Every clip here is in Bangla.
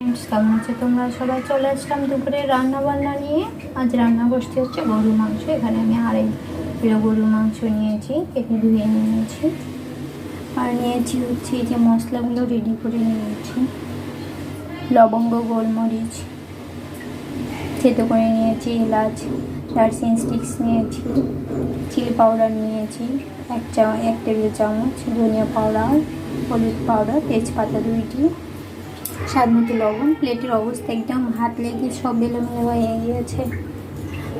কেমন আছে তোমরা সবাই? চলে আসলাম দুপুরে রান্না বান্না নিয়ে। আজ রান্না বসতে হচ্ছে গরুর মাংস। এখানে আমি 2.5 কিলো গরুর মাংস নিয়েছি, কেটে ধুয়ে নিয়েছি। আর নিয়েছি হচ্ছে এই যে মশলাগুলো রেডি করে নিয়েছি, লবঙ্গ, গোলমরিচ থেতো করে নিয়েছি, এলাচ, দারচিনি স্টিক্স নিয়েছি, চিলি পাউডার নিয়েছি 1 টেবিল চামচ, ধনিয়া পাউডার, হলুদ পাউডার, তেজপাতা 2টি, স্বাদ মতো লবণ। প্লেটের অবস্থা একদম হাত লেগে সব এলোমেলো হয়ে গিয়েছে।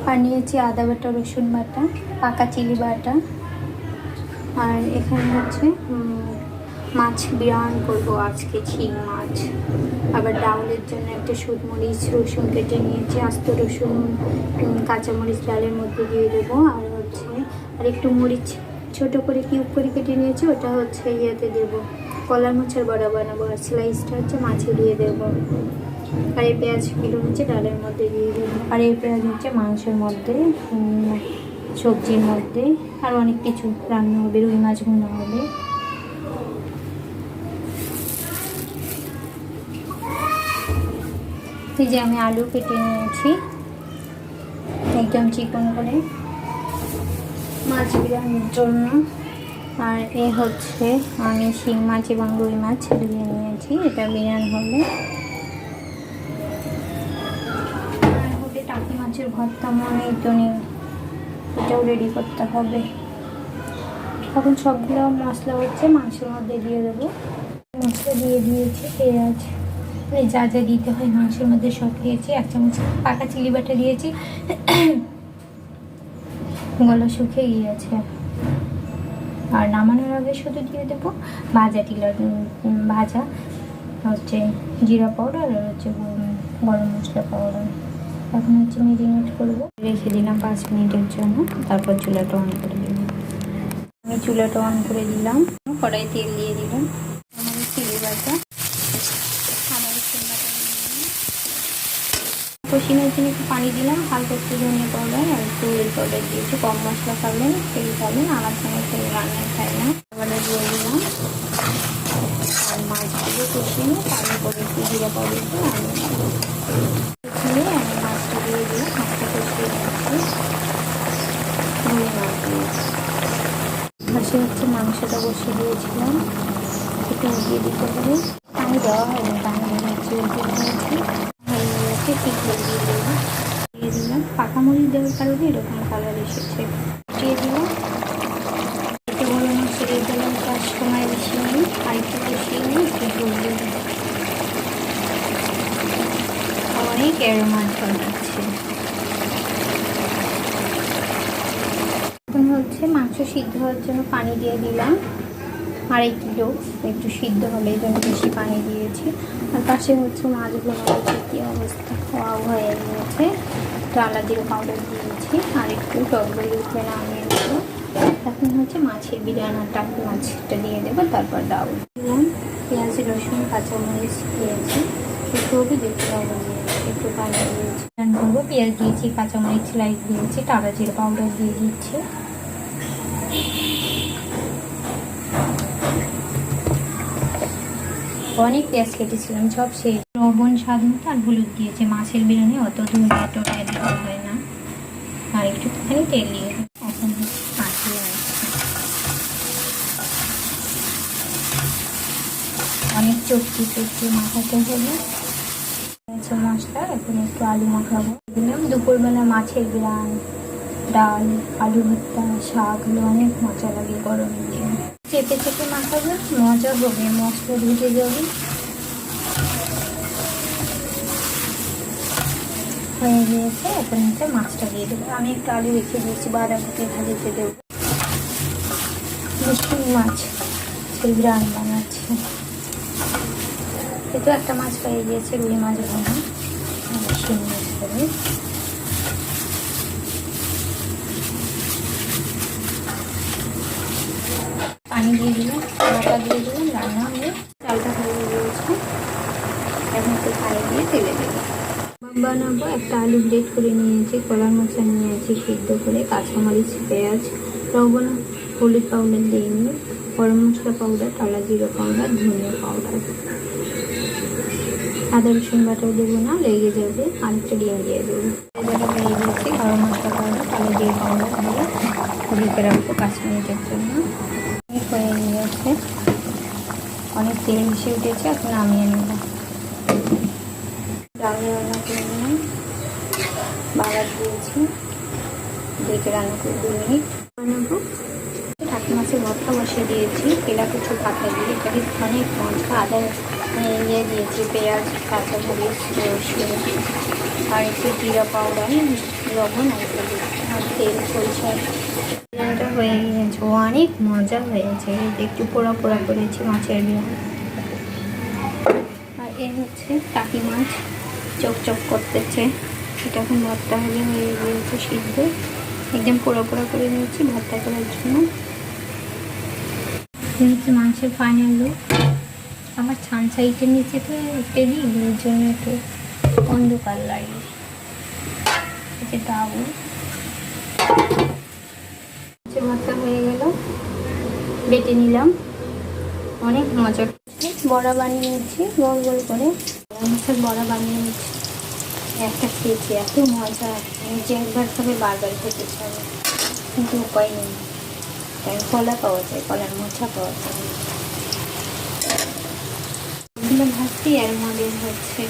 আর নিয়েছি আদা বাটা, রসুন বাটা, পাকা চিলি বাটা। আর এখানে হচ্ছে মাছ বিরান করবো আজকে, শিং মাছ। আবার ডাউলের জন্য একটা শুকমরিচ, রসুন কেটে নিয়েছি, আস্ত রসুন, কাঁচামরিচ ডালের মধ্যে দিয়ে দেবো। আর হচ্ছে আর একটু মরিচ ছোটো করে কিউব করে কেটে নিয়েছি, ওটা হচ্ছে ইয়েতে দেবো, কলার মাছের বড়া বানাবো। আর স্লাইসটা হচ্ছে মাছে দিয়ে দেবো। আর এই পেঁয়াজগুলো হচ্ছে ডালের মধ্যে দিয়ে দেবো। আর এই পেঁয়াজ হচ্ছে মাংসের মধ্যে, সবজির মধ্যে, আর অনেক কিছু রান্না হবে, রুই মাছ ভুনা হবে। এই যে আমি আলু কেটে নিয়েছি একদম চিকন করে মাছ বিরিয়ানির জন্য। আর এ হচ্ছে আমি শিং মাছ এবং রুই মাছ দিয়ে নিয়েছি, এটা বিরিয়ানি হবে। আর হবে টাকি মাছের ভর্তা, মনে তো নেই, এটাও রেডি করতে হবে। এখন সবগুলো মশলা হচ্ছে মাংসের মধ্যে দিয়ে দেবো। মশলা দিয়ে দিয়েছি, পেঁয়াজ, যা যা দিতে হয় মাংসের মধ্যে সব দিয়েছি। 1 চামচ পাকা চিলি বাটা দিয়েছি, গলা শুকিয়ে গিয়েছে। আর নামানোর আগে শুধু দিয়ে দেবো ভাজা হচ্ছে জিরা পাউডার আর হচ্ছে গরম মশলা পাউডার। এখন হচ্ছে মেরিনেট করবো, রেখে দিলাম 5 মিনিটের জন্য। তারপর চুলাটা অন করে দিলাম। আমি চুলাটা অন করে দিলাম, কড়াই তেল দিয়ে দিলাম, আমার চিলি বাটা, কষিনের জন্য একটু পানি দিলাম, হালকা একটু ধনিয়া পাউডার আর একটু হলুদ পাউডার দিয়েছি। কম মশলা খাবেন, তেল খাবেন, আমার সঙ্গে তেল রান্নায় খাই না। এবারে দিয়ে দিলাম আর মাছগুলো কষিয়ে নিয়ে তারপরে একটু জিরা পাউডার দিয়ে আমি মাছটা দিয়ে দিলাম। মাছটা কষিয়ে নিচ্ছি, রুই মাছ দিয়েছি। পাশে হচ্ছে মাংসটা বসিয়ে দিয়েছিলাম, একটু উঠিয়ে দিতে হবে। পানি দেওয়া হয়নি, পানি দিয়েছি, উঠিয়ে দিয়েছি। দিয়ে দিলাম পাকা মরিচ দেওয়ার কারণে এরকম কালার এসেছে। দিয়ে দিলাম একটু বড় মাছ দিয়ে দিলাম, তার সময় বেশি নেই, আর একটু বেশি নেই, একটু বলতে অনেক মাছ বানাচ্ছে। এখন হচ্ছে মাংস সিদ্ধ হওয়ার জন্য পানি দিয়ে দিলাম, 2.5 কিলো, একটু সিদ্ধ হলে এই জন্য বেশি পানি দিয়েছি। আর পাশে হচ্ছে মাছগুলো হচ্ছে কী অবস্থা, খাওয়া হয়ে গিয়েছে। টালা জিরে পাউডার দিয়েছি, আর একটু টক দই উঠে নামিয়ে দেবো। এখন হচ্ছে মাছের বিরিয়ানি, টাকি মাছটা দিয়ে দেবো। তারপর ডাউল দিলাম, পেঁয়াজ, রসুন, কাঁচামরিচ দিয়েছি, একটু হবে দেখতে হবে দিয়েছি, একটু পানি দিয়েছি। করবো, পেঁয়াজ দিয়েছি, কাঁচামরিচ স্লাইস দিয়েছি, টালা জিরে পাউডার দিয়ে দিচ্ছি। অনেক পেঁয়াজ কেটেছিলাম, সব সেই লবণ স্বাদ মতো আর হলুদ দিয়েছে। মাছের বিরিয়ানি অত ধনিয়া টনিয়া দিতে হয় না। আর একটুখানি তেল দিয়ে এখন মাখিয়ে নিচ্ছি। অনেক চটকি মাখাতে হবে মশলা। এখন একটু আলু মাখাবো। দিলাম দুপুরবেলা মাছের বিরিয়ানি, ডাল, আলু ভর্তা, শাক, অনেক মজা লাগে গরমের দিনে। চেপে চেপে মাখাবে, মজা হবে, মশলা ঢুকে যাবে। হয়ে গিয়েছে, এখন হচ্ছে মাছটা দিয়ে দেবো। আমি একটু আলু রেখে দিয়েছি, বাঁধাকপি ভাজিতে দেবো। শিং মাছ সেই বিরিয়ানি বানাচ্ছি। এতো একটা মাছ পেয়ে গিয়েছে, রুই মাছ ভাঙা, শিং মাছ করে পানি দিয়ে দিলাম, লঙ্কা দিয়ে দিলাম, রান্না হয়ে চালটা হয়ে গিয়েছে। এখন একটু পানি দিয়ে তেলে দেবো। বানাবো একটা আলু গ্রেট করে নিয়েছি, কলার মোচা নিয়েছি সিদ্ধ করে, কাঁচামরিচ, পেঁয়াজ, লবণ, হলুদ পাউডার দিয়ে নিই, গরম মশলা পাউডার, টালা জিরা পাউডার, ধনিয়া পাউডার। আদা রসুন বাটাও দেবো না, লেগে যাবে। আর একটা ডিম দিয়ে দেবো। যেটা হয়ে গেছে গরম মশলা পাউডার, কালো জিরে পাউডার দিয়ে ঢেকে রাখবো 5 মিনিটের জন্য। হয়ে গিয়েছে, অনেক তেল মিশে উঠেছে, এখন নামিয়ে নেব। ডালে রান্না করে নিয়ে বাগার দিয়েছি, ঢেকে রান্না করে 2 মিনিট বানাবো। টাকি মাছের ভর্তা বসিয়ে দিয়েছি, পেলা কিছু পাতা দিয়ে, এখানে অনেক মশলা আদা ইয়ে দিয়েছি, পেঁয়াজ, কাঁচা মরিচ, রসুন আর একটু জিরা পাউডার, লবণ আর তেল, সরিষার তেলটা হয়ে গিয়েছে। অনেক মজা হয়েছে, একটু পোড়া পোড়া করেছি মাছের বিয়া। আর এ হচ্ছে টাকি মাছ, চকচক করতেছে। এটা এখন ভর্তা হলে হয়ে গিয়েছে সিদ্ধ, একদম পোড়া পোড়া করে নিয়েছি ভর্তা করার জন্য। হচ্ছে মাংসের ফাইনাল লুক। আমার ছান সাইডের নিচে তো টেলি, এর জন্য একটু অন্ধকার লাগে। এটা ডাবল ভর্তা হয়ে গেল, বেটে নিলাম। অনেক মজা। বড়া বানিয়ে নিচ্ছি গোল গোল করে, মাছের বড়া বানিয়ে নিচ্ছি। একটা খেয়েছি, এত মজা, যে একবার খাবে বারবার খেতে চাবে, কিন্তু উপায় নেই। তাই কলা পাওয়া যায়, কলার মোচা পাওয়া যায়। এগুলো ভাবছি আর মনে হচ্ছে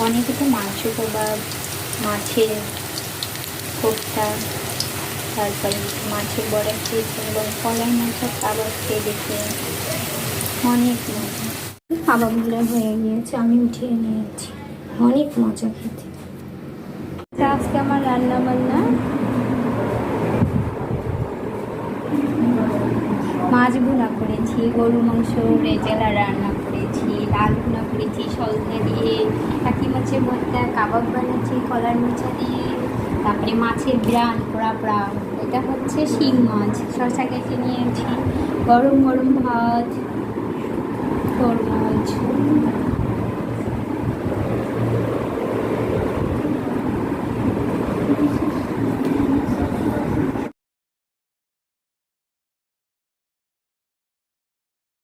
অনেকে তো মাংস কাবাব, মাছের কোপ্তা, তারপরে মাছের বড়া খেয়েছে এবং কলাই মাছের কাবাব খেয়ে দেখে অনেক মজা। কাবাবগুলো হয়ে গিয়েছে, আমি উঠিয়ে নিয়েছি। অনেক মজা খেতে। আজকে আমার রান্না বান্না মাছ ভুনা করেছি, গরু মাংস রেজালা রান্না করেছি, ডাল ভুনা করেছি সজনে দিয়ে, টাকি মাছের ভর্তা, কাবাব বানিয়েছি কলার মোচা দিয়ে, তারপরে মাছের ব্রান পোড়া পোড়া। এটা হচ্ছে শিং মাছ, শসা কেটে নিয়েছি, গরম গরম ভাত, তরমুজ।